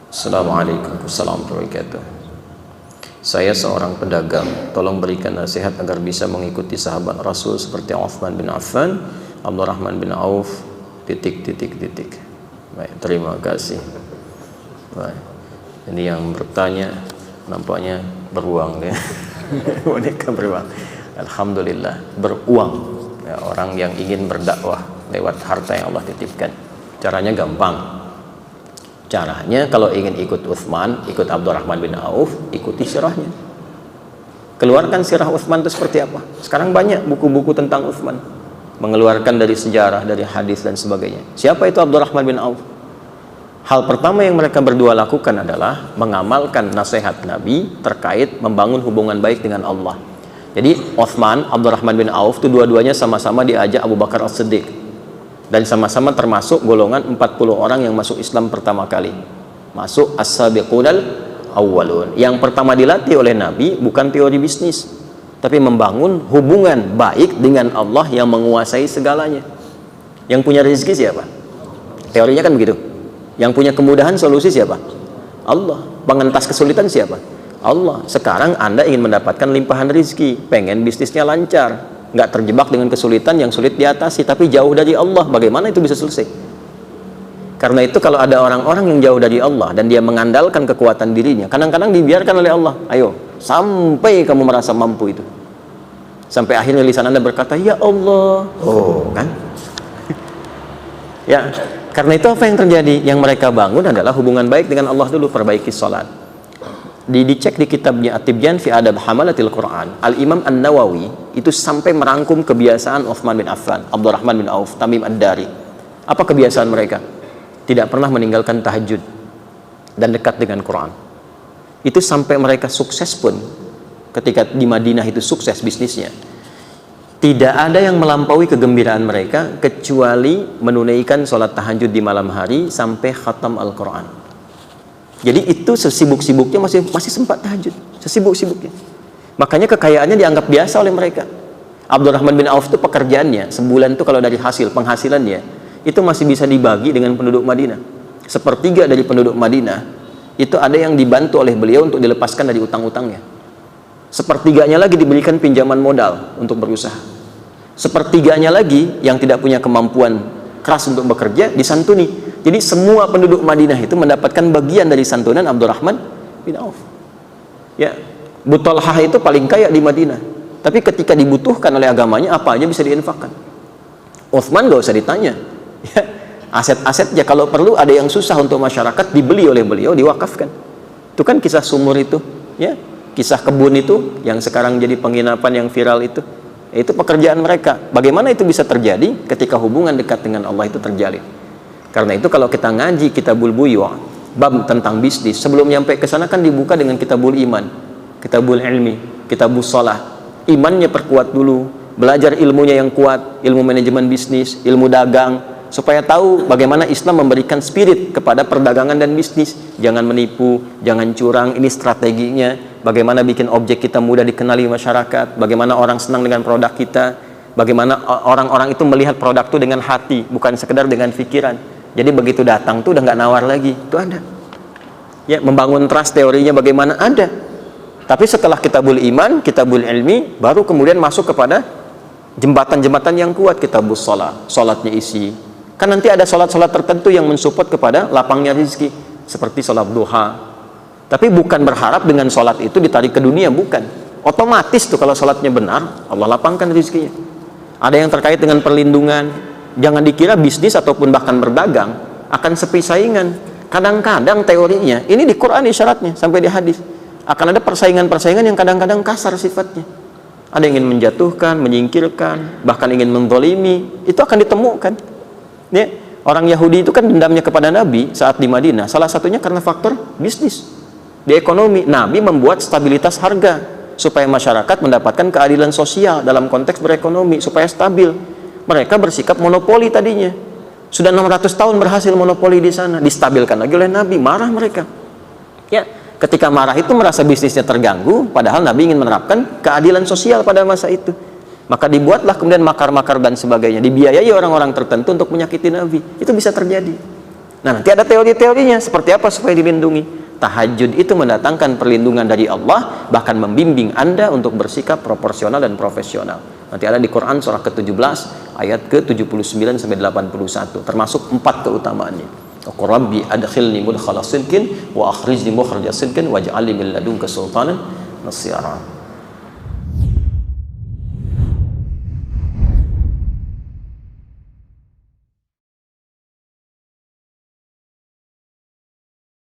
Assalamualaikum warahmatullahi wabarakatuh. Saya seorang pedagang, tolong berikan nasihat agar bisa mengikuti sahabat Rasul seperti Uthman bin Affan, Abdurrahman bin Auf, Baik, terima kasih. Baik. Ini yang bertanya nampaknya beruang dia. Boneka beruang. Alhamdulillah, beruang. Ya, orang yang ingin berdakwah lewat harta yang Allah titipkan. Caranya gampang. Caranya kalau ingin ikut Uthman, ikut Abdurrahman bin Auf, ikuti sirahnya. Keluarkan sirah Uthman itu seperti apa. Sekarang banyak buku-buku tentang Uthman, mengeluarkan dari sejarah, dari hadis dan sebagainya. Siapa itu Abdurrahman bin Auf? Hal pertama yang mereka berdua lakukan adalah mengamalkan nasihat Nabi terkait membangun hubungan baik dengan Allah. Jadi Uthman, Abdurrahman bin Auf itu dua-duanya sama-sama diajak Abu Bakar As-Siddiq, dan sama-sama termasuk golongan 40 orang yang masuk Islam pertama kali, masuk as-sabiqunal awwalun. Yang pertama dilatih oleh Nabi bukan teori bisnis, tapi membangun hubungan baik dengan Allah yang menguasai segalanya. Yang punya rezeki siapa? Teorinya kan begitu. Yang punya kemudahan solusi siapa? Allah. Pengentas kesulitan siapa? Allah. Sekarang Anda ingin mendapatkan limpahan rezeki, pengen bisnisnya lancar, nggak terjebak dengan kesulitan yang sulit diatasi, tapi jauh dari Allah, bagaimana itu bisa selesai? Karena itu kalau ada orang-orang yang jauh dari Allah dan dia mengandalkan kekuatan dirinya, kadang-kadang dibiarkan oleh Allah, ayo sampai kamu merasa mampu itu, sampai akhirnya lisan Anda berkata ya Allah, oh kan. Ya, karena itu apa yang terjadi? Yang mereka bangun adalah hubungan baik dengan Allah dulu. Perbaiki salat. Dicek di kitabnya At-Tibyan fi Adab Hamalatil Quran, Al-Imam An-Nawawi itu sampai merangkum kebiasaan Uthman bin Affan, Abdurrahman bin Auf, Tamim Ad-Dari. Apa kebiasaan mereka? Tidak pernah meninggalkan tahajud dan dekat dengan Quran. Itu sampai mereka sukses pun, ketika di Madinah itu sukses bisnisnya, tidak ada yang melampaui kegembiraan mereka kecuali menunaikan sholat tahajud di malam hari sampai khatam Al-Quran. Jadi itu sesibuk-sibuknya masih sempat tahajud, sesibuk-sibuknya. Makanya kekayaannya dianggap biasa oleh mereka. Abdurrahman bin Auf itu pekerjaannya sebulan itu kalau dari hasil penghasilannya itu masih bisa dibagi dengan penduduk Madinah. Sepertiga dari penduduk Madinah itu ada yang dibantu oleh beliau untuk dilepaskan dari utang-utangnya. Sepertiganya lagi diberikan pinjaman modal untuk berusaha. Sepertiganya lagi yang tidak punya kemampuan keras untuk bekerja disantuni. Jadi semua penduduk Madinah itu mendapatkan bagian dari santunan Abdurrahman bin Auf. Ya, Butolhah itu paling kaya di Madinah, tapi ketika dibutuhkan oleh agamanya apa aja bisa diinfakkan. Uthman gak usah ditanya. Ya, aset-asetnya kalau perlu ada yang susah untuk masyarakat dibeli oleh beliau, diwakafkan. Itu kan kisah sumur itu, ya, kisah kebun itu yang sekarang jadi penginapan yang viral itu. Itu pekerjaan mereka. Bagaimana itu bisa terjadi ketika hubungan dekat dengan Allah itu terjalin? Karena itu kalau kita ngaji Kitabul Buyu', bab tentang bisnis, sebelum nyampe ke sana kan dibuka dengan Kitabul Iman, Kitabul Ilmi, Kitabul Shalah. Imannya perkuat dulu, belajar ilmunya yang kuat, ilmu manajemen bisnis, ilmu dagang, supaya tahu bagaimana Islam memberikan spirit kepada perdagangan dan bisnis. Jangan menipu, jangan curang, ini strateginya. Bagaimana bikin objek kita mudah dikenali masyarakat, bagaimana orang senang dengan produk kita, bagaimana orang-orang itu melihat produk itu dengan hati, bukan sekedar dengan pikiran. Jadi begitu datang tuh udah nggak nawar lagi, itu ada. Ya, membangun trust teorinya bagaimana ada. Tapi setelah Kitabul Iman, Kitabul Ilmi, baru kemudian masuk kepada jembatan-jembatan yang kuat. Kitabul Shalah, sholatnya isi. Kan nanti ada sholat-sholat tertentu yang mensupport kepada lapangnya rezeki, seperti sholat duha. Tapi bukan berharap dengan sholat itu ditarik ke dunia, bukan. Otomatis tuh kalau sholatnya benar, Allah lapangkan rezekinya. Ada yang terkait dengan perlindungan. Jangan dikira bisnis ataupun bahkan berdagang akan sepi saingan. Kadang-kadang teorinya, ini di Quran isyaratnya sampai di hadis, akan ada persaingan-persaingan yang kadang-kadang kasar sifatnya. Ada yang ingin menjatuhkan, menyingkirkan, bahkan ingin menzalimi. Itu akan ditemukan. Ya, orang Yahudi itu kan dendamnya kepada Nabi saat di Madinah. Salah satunya karena faktor bisnis. Di ekonomi, Nabi membuat stabilitas harga supaya masyarakat mendapatkan keadilan sosial dalam konteks berekonomi, supaya stabil. Mereka bersikap monopoli tadinya. Sudah 600 tahun berhasil monopoli di sana. Distabilkan lagi oleh Nabi, marah mereka. Ya, ketika marah itu merasa bisnisnya terganggu, padahal Nabi ingin menerapkan keadilan sosial pada masa itu. Maka dibuatlah kemudian makar-makar dan sebagainya. Dibiayai orang-orang tertentu untuk menyakiti Nabi. Itu bisa terjadi. Nah, nanti ada teori-teorinya seperti apa supaya dilindungi. Tahajud itu mendatangkan perlindungan dari Allah, bahkan membimbing Anda untuk bersikap proporsional dan profesional. Nanti ada di Quran surah ke-17 ayat ke-79 sampai 81, termasuk 4 keutamaannya. Rabbi adkhilni mudkhala sidqin wa akhrijni mukhraja sidqin waj'alni min ladunka sultanan nasira.